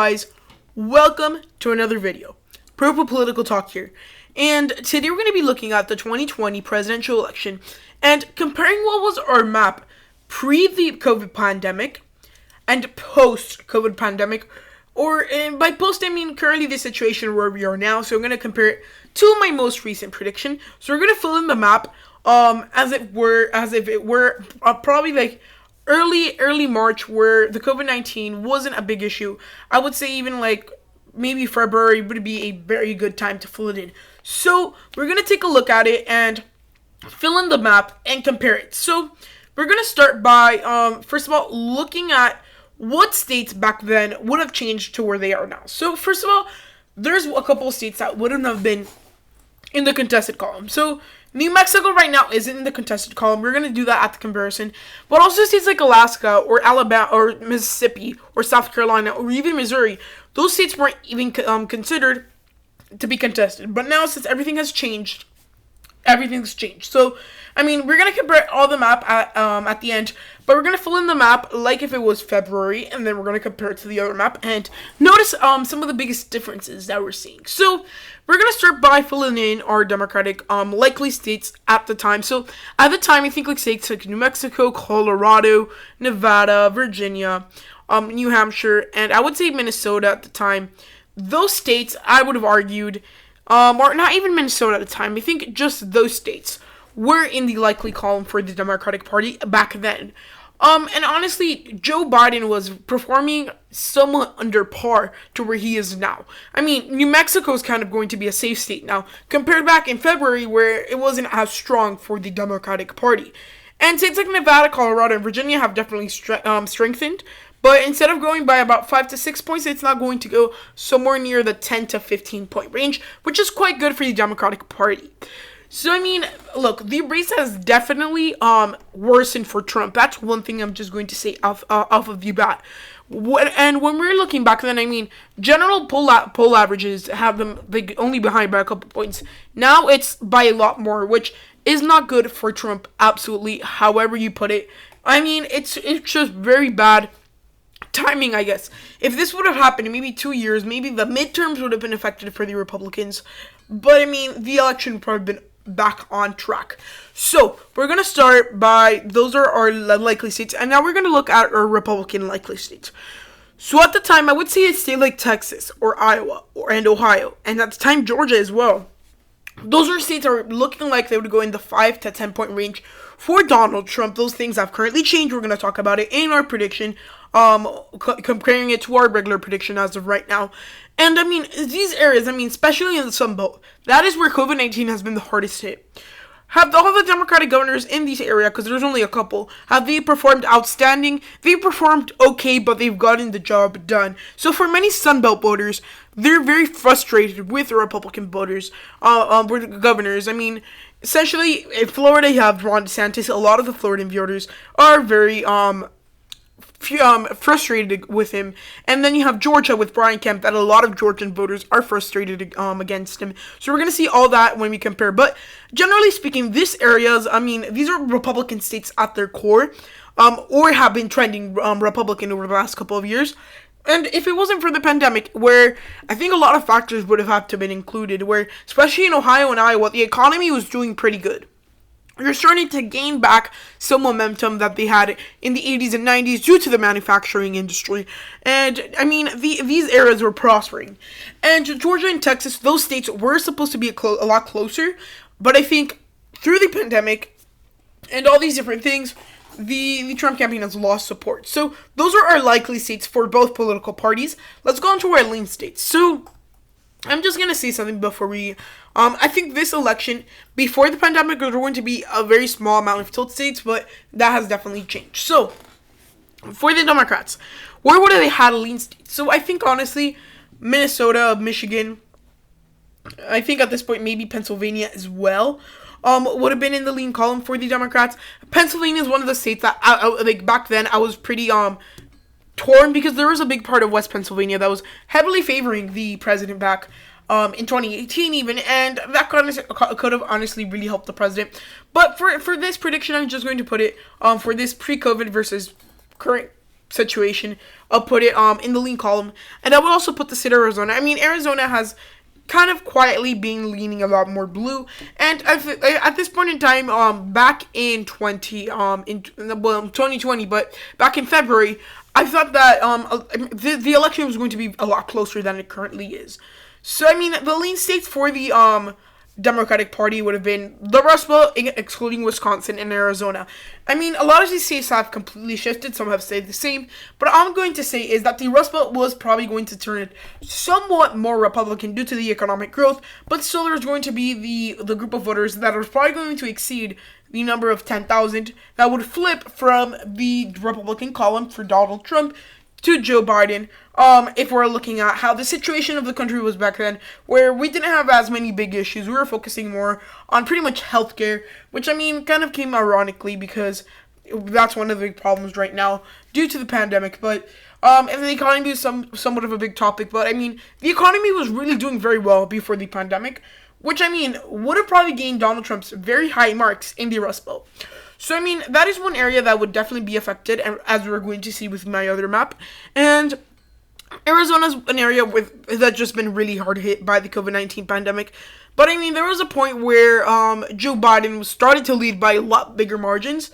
Guys, welcome to another video. Purple Political Talk here. And today we're going to be looking at the 2020 presidential election and comparing what was our map pre the COVID pandemic and post COVID pandemic. And by post, I mean currently the situation where we are now. So I'm going to compare it to my most recent prediction. So we're going to fill in the map as if it were probably like early March, where the COVID-19 wasn't a big issue. I would say even like maybe February would be a very good time to fill it in. So we're going to take a look at it and fill in the map and compare it. So we're going to start by, first of all, looking at what states back then would have changed to where they are now. So first of all, there's a couple of states that wouldn't have been in the contested column. So New Mexico right now isn't in the contested column. We're going to do that at the comparison. But also states like Alaska or Alabama or Mississippi or South Carolina or even Missouri, those states weren't even considered to be contested. But now, since everything has changed, everything's changed. So, I mean, we're going to compare all the map at the end, but we're going to fill in the map like if it was February, and then we're going to compare it to the other map and notice some of the biggest differences that we're seeing. So, we're going to start by filling in our Democratic likely states at the time. So, at the time, I think like states like New Mexico, Colorado, Nevada, Virginia, New Hampshire, and I would say Minnesota at the time. Those states, I would have argued, or not even Minnesota at the time, I think just those states were in the likely column for the Democratic Party back then. And honestly, Joe Biden was performing somewhat under par to where he is now. I mean, New Mexico is kind of going to be a safe state now, compared back in February where it wasn't as strong for the Democratic Party. And states like Nevada, Colorado, and Virginia have definitely strengthened. But instead of going by about 5 to 6 points, it's now going to go somewhere near the 10 to 15 point range, which is quite good for the Democratic Party. So, I mean, look, the race has definitely worsened for Trump. That's one thing I'm just going to say off of the bat. And when we're looking back then, I mean, general poll averages have them only behind by a couple points. Now it's by a lot more, which is not good for Trump, absolutely, however you put it. I mean, it's just very bad timing, I guess. If this would have happened in maybe 2 years, maybe the midterms would have been affected for the Republicans. But, I mean, the election would probably been back on track. So, we're going to start by, those are our likely states, and now we're going to look at our Republican likely states. So, at the time, I would say a state like Texas, or Iowa, and Ohio, and at the time, Georgia as well. Those are states that are looking like they would go in the 5 to 10 point range for Donald Trump. Those things have currently changed. We're going to talk about it in our prediction, comparing it to our regular prediction as of right now. And I mean, these areas, I mean, especially in the Sun Belt, that is where COVID-19 has been the hardest hit. Have all the Democratic governors in this area, because there's only a couple, have they performed outstanding? They've performed okay, but they've gotten the job done. So for many Sun Belt voters, they're very frustrated with the Republican voters, with governors. I mean, essentially, in Florida, you have Ron DeSantis. A lot of the Floridan voters are very frustrated with him. And then you have Georgia with Brian Kemp, that a lot of Georgian voters are frustrated against him. So we're going to see all that when we compare. But generally speaking, these areas, I mean, these are Republican states at their core, or have been trending Republican over the last couple of years. And if it wasn't for the pandemic, where I think a lot of factors would have had to been included, where especially in Ohio and Iowa, the economy was doing pretty good. You're starting to gain back some momentum that they had in the 80s and 90s due to the manufacturing industry. And, I mean, these areas were prospering. And Georgia and Texas, those states were supposed to be a lot closer. But I think through the pandemic and all these different things, the Trump campaign has lost support. So those are our likely states for both political parties. Let's go on to our lean states. So I'm just going to say something before we... I think this election, before the pandemic, there was going to be a very small amount of tilt states, but that has definitely changed. So, for the Democrats, where would they had lean states? So, I think, honestly, Minnesota, Michigan, I think at this point, maybe Pennsylvania as well, would have been in the lean column for the Democrats. Pennsylvania is one of the states that, like, back then, I was pretty, torn, because there was a big part of West Pennsylvania that was heavily favoring the president back in 2018 even, and that could have honestly really helped the president. But for this prediction, I'm just going to put it for this pre-COVID versus current situation. I'll put it in the lean column, and I would also put the state of Arizona. I mean, Arizona has kind of quietly been leaning a lot more blue, and at this point in time, back in 2020, but back in February, I thought that the election was going to be a lot closer than it currently is. So I mean, the lean states for the Democratic Party would have been the Rust Belt, excluding Wisconsin and Arizona. I mean, a lot of these states have completely shifted. Some have stayed the same. But all I'm going to say is that the Rust Belt was probably going to turn somewhat more Republican due to the economic growth. But still, there's going to be the group of voters that are probably going to exceed the number of 10,000 that would flip from the Republican column for Donald Trump to Joe Biden, if we're looking at how the situation of the country was back then, where we didn't have as many big issues. We were focusing more on pretty much healthcare, which, I mean, kind of came ironically because that's one of the big problems right now due to the pandemic. But and the economy is somewhat of a big topic, but, I mean, the economy was really doing very well before the pandemic, which, I mean, would have probably gained Donald Trump's very high marks in the Rust Belt. So, I mean, that is one area that would definitely be affected, as we're going to see with my other map. And Arizona's an area that's just been really hard hit by the COVID-19 pandemic. But, I mean, there was a point where Joe Biden started to lead by a lot bigger margins,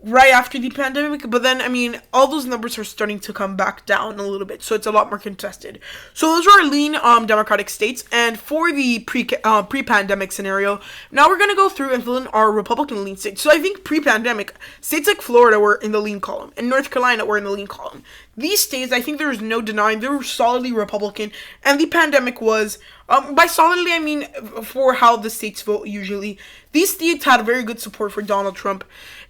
right after the pandemic. But then, I mean, all those numbers are starting to come back down a little bit, so it's a lot more contested. So those are our lean Democratic states. And for the pre-pandemic scenario, now we're going to go through and fill in our Republican lean states. So I think pre-pandemic, states like Florida were in the lean column, and North Carolina were in the lean column. These states, I think there is no denying, they were solidly Republican, and the pandemic was, by solidly, I mean for how the states vote usually. These states had very good support for Donald Trump,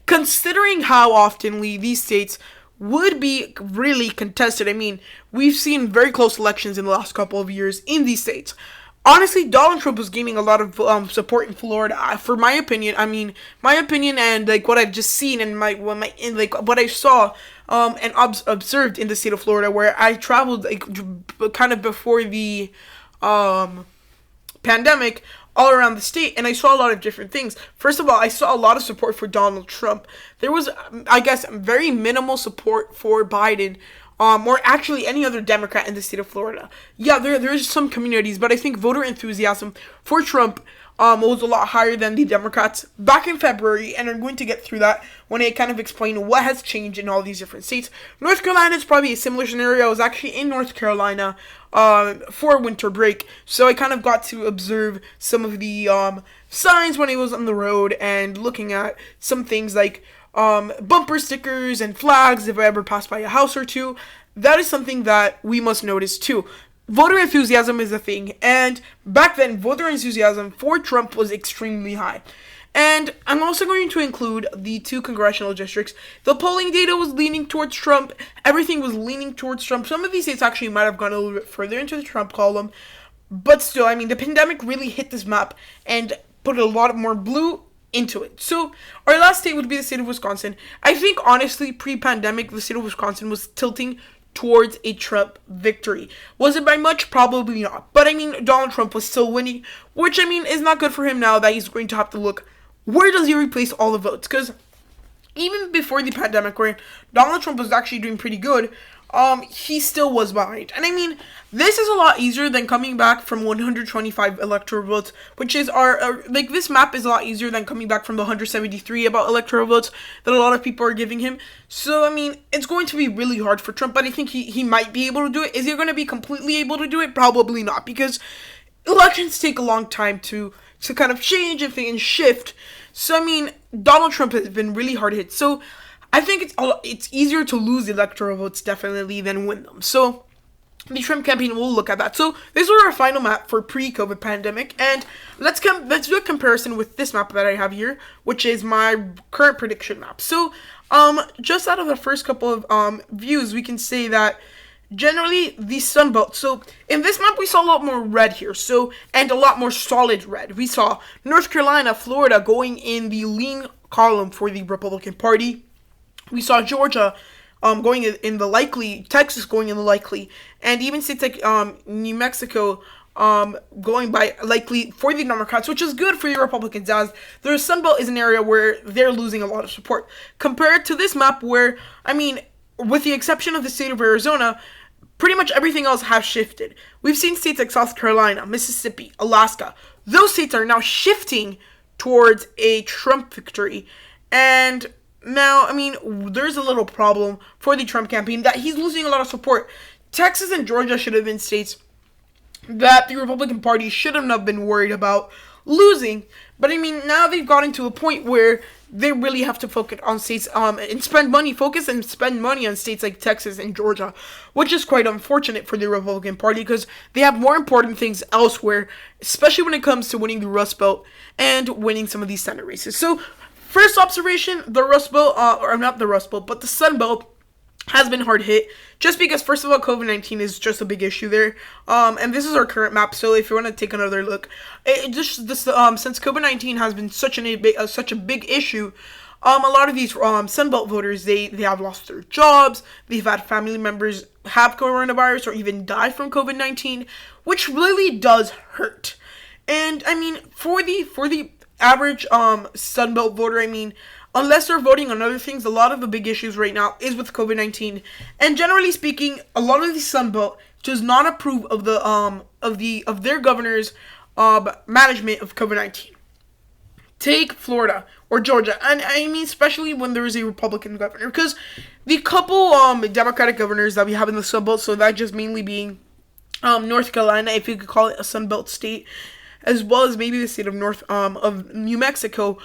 considering how oftenly these states would be really contested. I mean, we've seen very close elections in the last couple of years in these states. Honestly, Donald Trump was gaining a lot of support in Florida. For my opinion, and what I've just seen and what I saw and observed in the state of Florida, where I traveled kind of before the pandemic, all around the state, and I saw a lot of different things. First of all, I saw a lot of support for Donald Trump. There was, I guess, very minimal support for Biden, or actually any other Democrat in the state of Florida. Yeah, there's some communities, but I think voter enthusiasm for Trump was a lot higher than the Democrats back in February, and I'm going to get through that when I kind of explain what has changed in all these different states. North Carolina is probably a similar scenario. I was actually in North Carolina for winter break, so I kind of got to observe some of the signs when I was on the road and looking at some things like bumper stickers and flags if I ever pass by a house or two. That is something that we must notice too. Voter enthusiasm is a thing, and back then, voter enthusiasm for Trump was extremely high. And I'm also going to include the 2 congressional districts. The polling data was leaning towards Trump. Everything was leaning towards Trump. Some of these states actually might have gone a little bit further into the Trump column. But still, I mean, the pandemic really hit this map and put a lot more blue into it. So, our last state would be the state of Wisconsin. I think, honestly, pre-pandemic, the state of Wisconsin was tilting towards a Trump victory. Was it by much? Probably not. But, I mean, Donald Trump was still winning, which, I mean, is not good for him now that he's going to have to look, where does he replace all the votes? Because even before the pandemic, where Donald Trump was actually doing pretty good, he still was behind. And I mean, this is a lot easier than coming back from 125 electoral votes, which is this map is a lot easier than coming back from the 173 about electoral votes that a lot of people are giving him. So, I mean, it's going to be really hard for Trump, but I think he might be able to do it. Is he going to be completely able to do it? Probably not, because elections take a long time to kind of change and things shift. So, I mean, Donald Trump has been really hard hit. So, I think it's easier to lose electoral votes, definitely, than win them. So, the Trump campaign will look at that. So, this was our final map for pre-COVID pandemic. And let's do a comparison with this map that I have here, which is my current prediction map. So, just out of the first couple of views, we can say that generally, the Sun Belt. So, in this map, we saw a lot more red here. So, and a lot more solid red. We saw North Carolina, Florida going in the lean column for the Republican Party. We saw Georgia going in the likely, Texas going in the likely, and even states like New Mexico going by likely for the Democrats, which is good for the Republicans, as their Sunbelt is an area where they're losing a lot of support. Compared to this map where, with the exception of the state of Arizona, pretty much everything else has shifted. We've seen states like South Carolina, Mississippi, Alaska. Those states are now shifting towards a Trump victory. And now, there's a little problem for the Trump campaign that he's losing a lot of support. Texas and Georgia should have been states that the Republican Party shouldn't have been worried about losing. But now they've gotten to a point where they really have to focus on states and spend money on states like Texas and Georgia, which is quite unfortunate for the Republican Party because they have more important things elsewhere, especially when it comes to winning the Rust Belt and winning some of these Senate races. So, first observation, the Rust Belt, or not the Rust Belt, but the Sun Belt has been hard hit, just because, first of all, COVID-19 is just a big issue there, and this is our current map, so if you want to take another look, since COVID-19 has been such a big issue, a lot of these Sunbelt voters, they have lost their jobs, they've had family members have coronavirus or even die from COVID-19, which really does hurt. And, for the average Sunbelt voter, unless they're voting on other things, a lot of the big issues right now is with COVID-19. And generally speaking, a lot of the Sunbelt does not approve of their governor's management of COVID-19. Take Florida or Georgia, and especially when there is a Republican governor, because the couple Democratic governors that we have in the Sunbelt, so that just mainly being North Carolina, if you could call it a Sunbelt state, as well as maybe the state of New Mexico.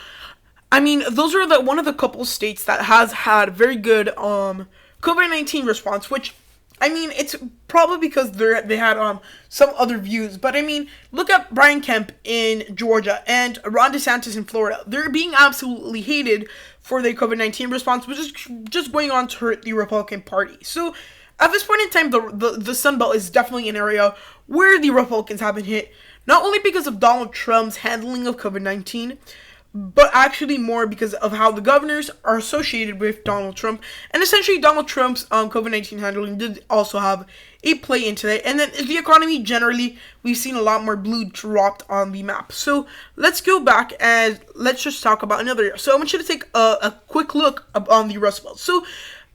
Those are one of the couple states that has had very good COVID-19 response, which, it's probably because they had some other views. But, look at Brian Kemp in Georgia and Ron DeSantis in Florida. They're being absolutely hated for their COVID-19 response, which is just going on to hurt the Republican Party. So, at this point in time, the Sun Belt is definitely an area where the Republicans have been hit, not only because of Donald Trump's handling of COVID-19, but actually more because of how the governors are associated with Donald Trump. And essentially, Donald Trump's COVID-19 handling did also have a play into that. And then the economy generally, we've seen a lot more blue dropped on the map. So let's go back and let's just talk about another area. So I want you to take a quick look on the Rust Belt. So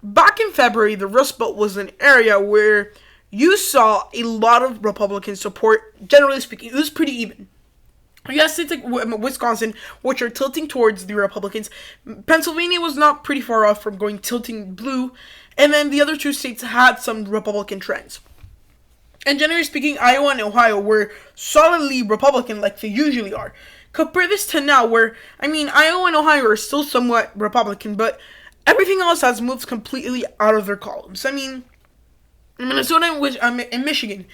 back in February, the Rust Belt was an area where you saw a lot of Republican support. Generally speaking, it was pretty even. Yes, it's like Wisconsin, which are tilting towards the Republicans. Pennsylvania was not pretty far off from tilting blue. And then the other two states had some Republican trends. And generally speaking, Iowa and Ohio were solidly Republican like they usually are. Compare this to now where, Iowa and Ohio are still somewhat Republican, but everything else has moved completely out of their columns. Minnesota and Michigan,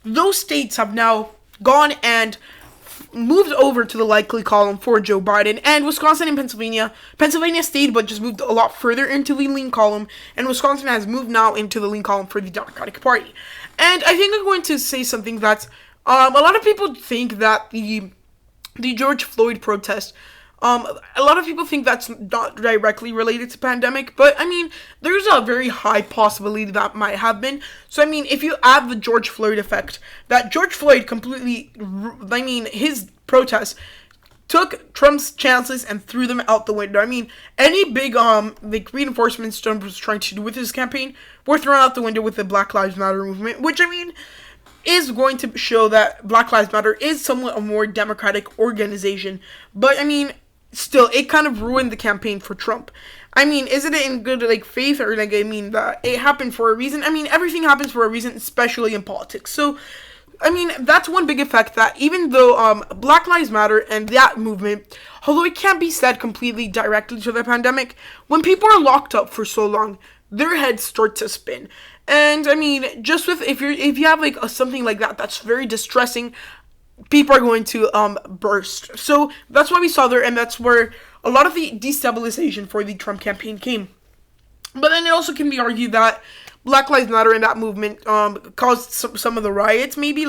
those states have now gone and moved over to the likely column for Joe Biden, and Wisconsin and Pennsylvania stayed but just moved a lot further into the lean column, and Wisconsin has moved now into the lean column for the Democratic Party. And I think I'm going to say something that's a lot of people think that the George Floyd protest, a lot of people think that's not directly related to pandemic, but there's a very high possibility that might have been. So if you add the George Floyd effect, that George Floyd completely, his protest took Trump's chances and threw them out the window. Any big reinforcements Trump was trying to do with his campaign were thrown out the window with the Black Lives Matter movement, which is going to show that Black Lives Matter is somewhat a more democratic organization. But still, it kind of ruined the campaign for Trump. Isn't it in good, faith, or, that it happened for a reason? Everything happens for a reason, especially in politics. So, that's one big effect that even though, Black Lives Matter and that movement, although it can't be said completely directly to the pandemic, when people are locked up for so long, their heads start to spin. And, just with, if you have, something like that, that's very distressing, people are going to burst. So that's what we saw there, and that's where a lot of the destabilization for the Trump campaign came. But then it also can be argued that Black Lives Matter and that movement caused some of the riots. Maybe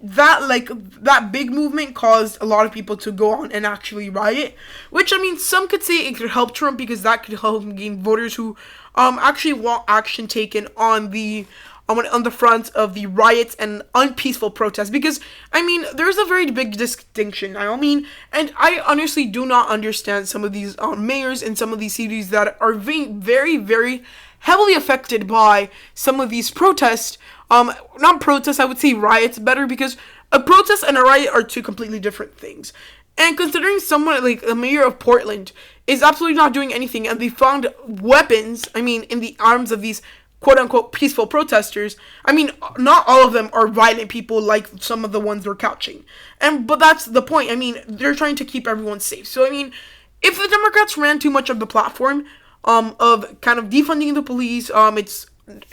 that big movement caused a lot of people to go on and actually riot. Which some could say it could help Trump because that could help him gain voters who actually want action taken on the on the front of the riots and unpeaceful protests, because I mean there's a very big distinction. And I honestly do not understand some of these mayors in some of these cities that are very, very heavily affected by some of these protests. Not protests, I would say riots better, because a protest and a riot are two completely different things. And considering someone like the mayor of Portland is absolutely not doing anything, and they found weapons, in the arms of these quote-unquote peaceful protesters, not all of them are violent people like some of the ones they're couching. But that's the point. They're trying to keep everyone safe. So, if the Democrats ran too much of the platform of kind of defunding the police, it's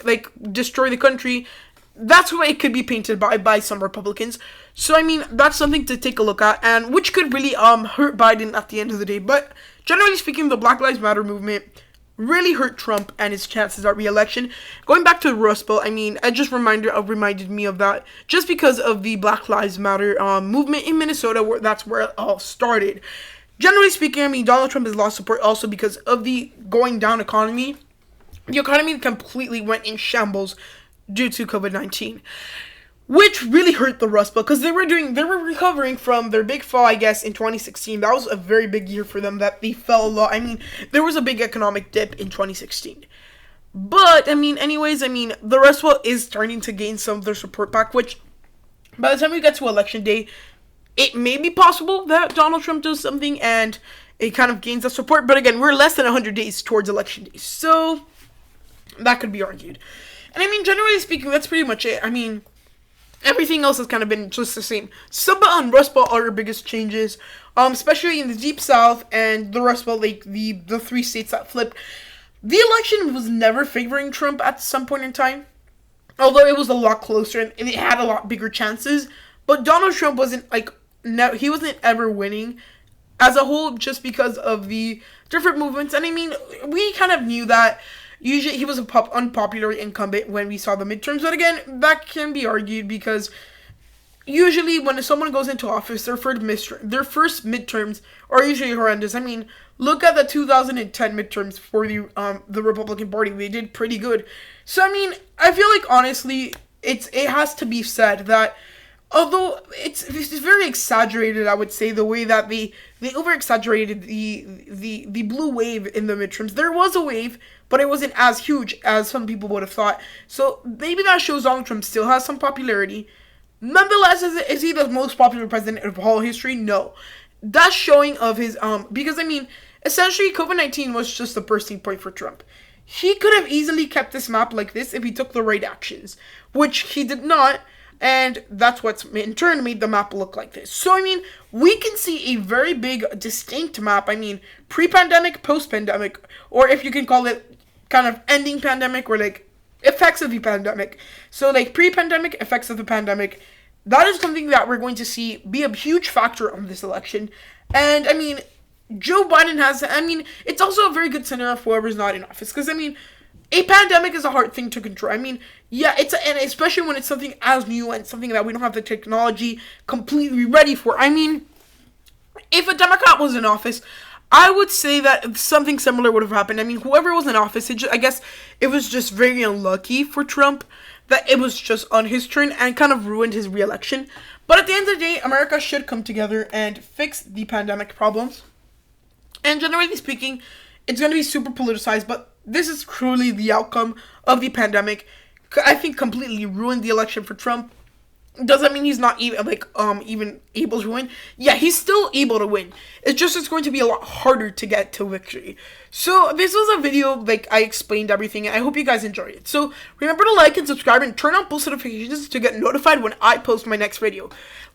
like destroy the country, that's what it could be painted by some Republicans. So, that's something to take a look at, and which could really hurt Biden at the end of the day. But generally speaking, the Black Lives Matter movement really hurt Trump and his chances at re-election. Going back to the Rust Belt, it just reminded me of that, just because of the Black Lives Matter movement in Minnesota, that's where it all started. Generally speaking, Donald Trump has lost support also because of the going down economy. The economy completely went in shambles due to COVID-19, which really hurt the Rust Belt, because they were recovering from their big fall, I guess, in 2016. That was a very big year for them, that they fell a lot. There was a big economic dip in 2016. But, the Rust Belt is starting to gain some of their support back, which, by the time we get to election day, it may be possible that Donald Trump does something and it kind of gains that support. But again, we're less than 100 days towards election day, so that could be argued. And generally speaking, that's pretty much it. Everything else has kind of been just the same. Sub and Rust Belt are the biggest changes, especially in the Deep South and the Rust Belt, like the three states that flipped. The election was never favoring Trump at some point in time, although it was a lot closer and it had a lot bigger chances. But Donald Trump wasn't he wasn't ever winning as a whole, just because of the different movements. And we kind of knew that. Usually he was an unpopular incumbent when we saw the midterms, but again, that can be argued, because usually when someone goes into office, their first midterms are usually horrendous. Look at the 2010 midterms for the Republican Party. They did pretty good. So, I feel like, honestly, it has to be said that although it's very exaggerated, I would say, the way that they over-exaggerated the blue wave in the midterms. There was a wave, but it wasn't as huge as some people would have thought. So maybe that shows Donald Trump still has some popularity. Nonetheless, is he the most popular president of all history? No. That's showing of his, because essentially COVID-19 was just the bursting point for Trump. He could have easily kept this map like this if he took the right actions, which he did not. And that's what's in turn made the map look like this. So, we can see a very big, distinct map. Pre-pandemic, post-pandemic, or if you can call it kind of ending pandemic, or effects of the pandemic. So, pre-pandemic, effects of the pandemic. That is something that we're going to see be a huge factor on this election. And, Joe Biden has, it's also a very good scenario for whoever's not in office. Because, a pandemic is a hard thing to control. And especially when it's something as new and something that we don't have the technology completely ready for. If a Democrat was in office, I would say that something similar would have happened. Whoever was in office, I guess it was just very unlucky for Trump that it was just on his turn and kind of ruined his re-election. But at the end of the day, America should come together and fix the pandemic problems. And generally speaking, it's going to be super politicized, but this is truly the outcome of the pandemic. I think completely ruined the election for Trump. Doesn't mean he's not even able to win. Yeah, he's still able to win. It's going to be a lot harder to get to victory. So this was a video, I explained everything, and I hope you guys enjoyed it. So remember to like and subscribe and turn on post notifications to get notified when I post my next video.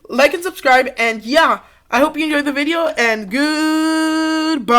Like and subscribe, and yeah, I hope you enjoyed the video, and goodbye.